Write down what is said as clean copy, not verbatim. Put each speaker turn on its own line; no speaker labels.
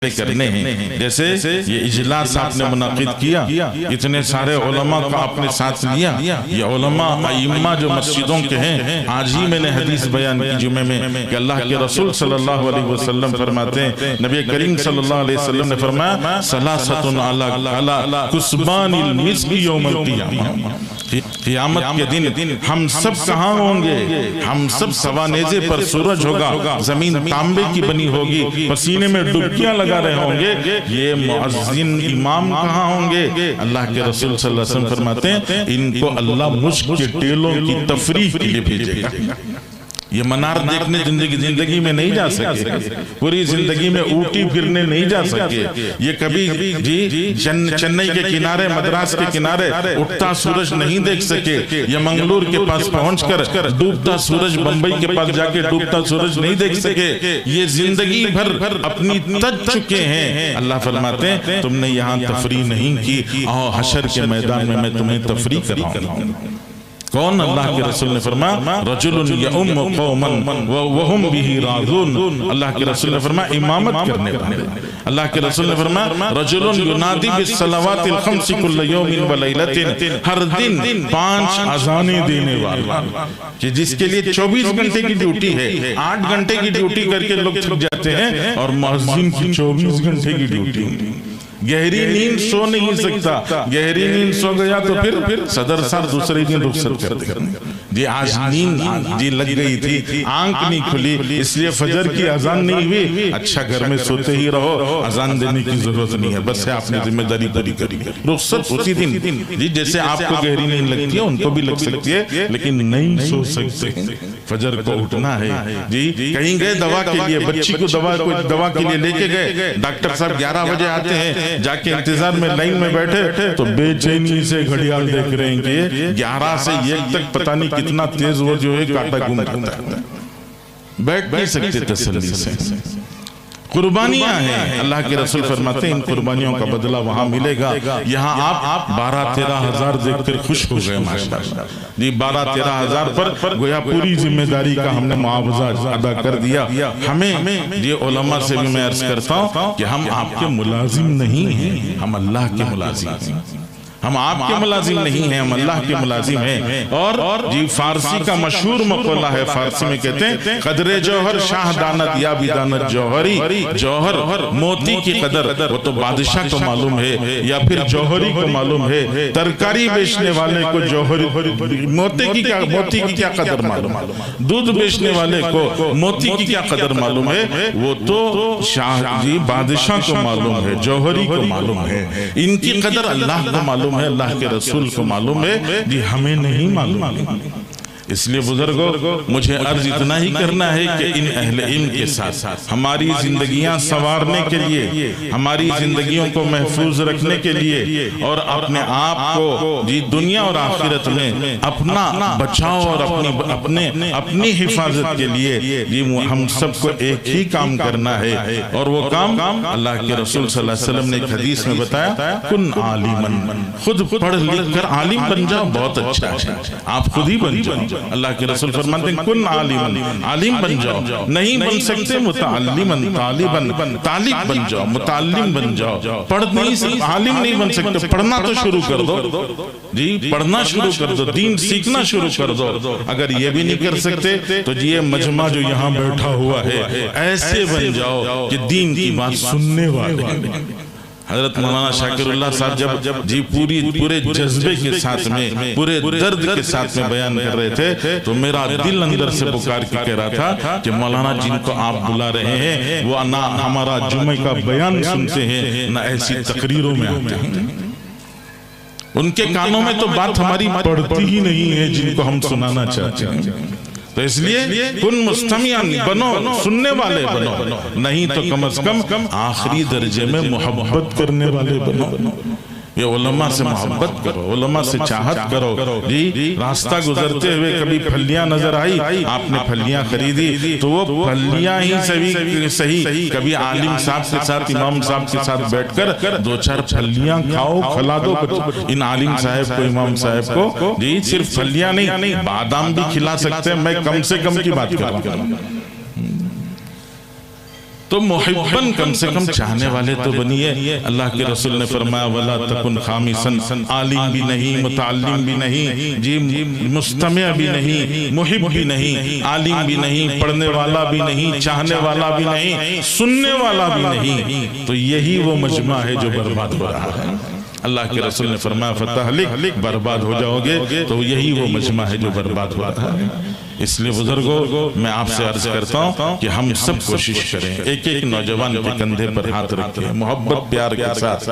کرنے ہیں. جیسے یہ اجلاس آپ نے منعقد کیا, اتنے سارے علماء کا آپ نے ساتھ لیا. یہ علماء ائمہ جو مسجدوں کے ہیں, آج ہی میں نے حدیث بیان کی جمعے میں کہ اللہ کے رسول صلی اللہ علیہ وسلم فرماتے ہیں, نبی کریم صلی اللہ علیہ وسلم نے فرمایا ثلاثۃ علی کثبان المسک یوم القیامہ. قیامت کے دن ہم سب کہاں ہوں گے؟ ہم سب سوانیزے پر سورج ہوگا, زمین تانبے کی بنی ہوگی, پسینے میں ڈبکیاں لگا رہے ہوں گے. یہ مؤذن امام کہاں ہوں گے؟ اللہ کے رسول صلی اللہ علیہ وسلم فرماتے ہیں ان کو اللہ مشک کے ٹیلوں کی تفریح کے لیے بھیجے گا. یہ منار دیکھنے زندگی میں نہیں جا سکے, پوری زندگی میں اوٹی پھرنے نہیں جا سکے. یہ کبھی چنئی کے کنارے, مدراس کے کنارے اٹھتا سورج نہیں دیکھ سکے. یہ منگلور کے پاس پہنچ کر ڈوبتا سورج, بمبئی کے پاس جا کے ڈوبتا سورج نہیں دیکھ سکے. یہ زندگی بھر اپنی تج چکے ہیں. اللہ فرماتے ہیں تم نے یہاں تفریح نہیں کی, آؤ حشر کے میدان میں تمہیں تفریح کراؤں. کون؟ اللہ کے رسول نے فرمایا رجل یؤم قوما وهم به راضون. اللہ کے رسول نے فرمایا امامت کرنے والے. اللہ کے رسول نے فرمایا رجل ینادی بالصلوات الخمس کل یوم ولیلۃ, ہر دن 5 اذانیں دینے والا, کہ جس کے لیے 24 گھنٹے کی ڈیوٹی ہے. 8 گھنٹے کی ڈیوٹی کر کے لوگ تھک جاتے ہیں, اور مؤذن کی 24 گھنٹے کی ڈیوٹی. گہری نیند سو نہیں سکتا, گہری نیند سو گیا تو پھر صدر صاحب دوسرے دن رخصت کر دے. جی آج نیند جی لگ گئی تھی, آنکھ نہیں کھلی, اس لیے فجر کی اذان نہیں ہوئی. اچھا گھر میں سوتے ہی رہو, اذان دینے کی ضرورت نہیں ہے, بس ہے آپ نے ذمہ داری پوری کری, رخصت اسی دن. جی جیسے آپ کو گہری نیند لگتی ہے ان کو بھی لگ سکتی ہے, لیکن نہیں سو سکتے. فجر کو اٹھنا ہے. جی کہیں گئے دوا کے لیے, بچی کو دوا کے لیے لے کے گئے, ڈاکٹر صاحب 11 بجے آتے ہیں, جا کے انتظار میں لائن میں بیٹھے تو بے چینی سے گھڑیال دیکھ رہے ہیں کہ 11 سے 1 تک پتہ نہیں کتنا تیز وہ جو ہے کاٹا گھوم جاتا ہے. بیٹھ نہیں سکتے تسلی سے. قربانیاں ہیں. اللہ کے رسول فرماتے ہیں ان قربانیوں کا بدلہ وہاں ملے گا. یہاں آپ 12-13 ہزار دیکھ کر خوش ہو گئے ماشاءاللہ. جی 12-13 ہزار پر گویا پوری ذمہ داری کا ہم نے معاوضہ ادا کر دیا. ہمیں یہ علماء سے بھی میں عرض کرتا ہوں کہ ہم آپ کے ملازم نہیں ہیں, ہم اللہ کے ملازم ہیں. ہم آپ کے ملازم نہیں ہیں, ہم اللہ کے ملازم ہیں. اور جی فارسی کا مشہور مقولہ ہے, فارسی میں کہتے ہیں قدر جوہر شاہ دانت یا بھی دانت جوہری. جوہر موتی کی قدر وہ تو بادشاہ کو معلوم ہے یا پھر جوہری کو معلوم ہے. ترکاری بیچنے والے کو جوہری موتی کی کیا قدر معلوم ہے, دودھ بیچنے والے کو موتی کی کیا قدر معلوم ہے, وہ تو شاہ جی بادشاہ کو معلوم ہے, جوہری کو معلوم ہے. ان کی قدر اللہ کو معلوم ہے, اللہ کے رسول کو معلوم ہے, جی ہمیں نہیں معلوم. اس لیے بزرگوں مجھے عرض اتنا ہی کرنا ہے کہ ان اہل علم کے ساتھ ہماری زندگیاں سنوارنے کے لیے, ہماری زندگیوں کو محفوظ رکھنے کے لیے, اور اپنے آپ کو جی دنیا اور آخرت میں اپنا بچاؤ اور اپنی حفاظت کے لیے جی ہم سب کو ایک ہی کام کرنا ہے. اور وہ کام اللہ کے رسول صلی اللہ علیہ وسلم نے ایک حدیث میں بتایا کن عالمن, خود پڑھ لکھ کر عالم بن جاؤ, بہت اچھا ہے, آپ خود ہی بن جاؤ. اللہ کے رسول فرماتے ہیں کن عالمن, عالم بن جاؤ. نہیں بن سکتے متعلمن, طالب بن جاؤ, متعلم بن جاؤ. پڑھ نہیں عالم نہیں بن سکتے, پڑھنا تو شروع کر دو. جی پڑھنا شروع کر دو, دین سیکھنا شروع کر دو. اگر یہ بھی نہیں کر سکتے تو جی یہ مجمع جو یہاں بیٹھا ہوا ہے ایسے بن جاؤ کہ دین کی بات سننے والے. حضرت مولانا شاکر اللہ صاحب جب جی پورے جذبے کے ساتھ میں, پورے درد کے ساتھ میں بیان کر رہے تھے تو میرا دل اندر سے پکار کے کہہ رہا تھا کہ مولانا جن کو آپ بلا رہے ہیں وہ نہ ہمارا جمعہ کا بیان سنتے ہیں نہ ایسی تقریروں میں آتے ہیں. ان کے کانوں میں تو بات ہماری پڑتی ہی نہیں ہے جن کو ہم سنانا چاہتے ہیں. تو اس لیے کن مستمعین بنو, سننے والے بنو, نہیں تو کم از کم آخری درجے میں محبت کرنے والے بنو. یہ علماء سے محبت کرو, علماء سے چاہت کرو. جی راستہ گزرتے ہوئے کبھی پھلیاں نظر آئی, آپ نے پھلیاں خریدی تو وہ پھلیاں ہی صحیح کبھی عالم صاحب کے ساتھ, امام صاحب کے ساتھ بیٹھ کر 2-4 پھلیاں کھاؤ, کھلا دو ان عالم صاحب کو, امام صاحب کو. جی صرف پھلیاں نہیں, بادام بھی کھلا سکتے ہیں. میں کم سے کم کی بات کر رہا ہوں. تو محبن کم سے کم چاہنے والے تو بنیے. اللہ کے رسول نے فرمایا وَلَا تَكُنْ خَامِسًا، عالم بھی نہیں، متعلم بھی نہیں، جی مستمع بھی نہیں، محب بھی نہیں، عالم بھی نہیں، پڑھنے والا بھی نہیں، چاہنے والا بھی نہیں، سننے والا بھی نہیں. تو یہی وہ مجمع ہے جو برباد ہو رہا ہے. اللہ کے رسول نے فرمایا فتہلک، برباد ہو جاؤ گے. تو یہی وہ مجمع ہے جو برباد ہو رہا ہے. اس لیے بزرگوں میں آپ سے عرض کرتا ہوں کہ ہم سب کوشش کریں، ایک ایک نوجوان کے کندھے پر ہاتھ رکھیں، محبت پیار کے ساتھ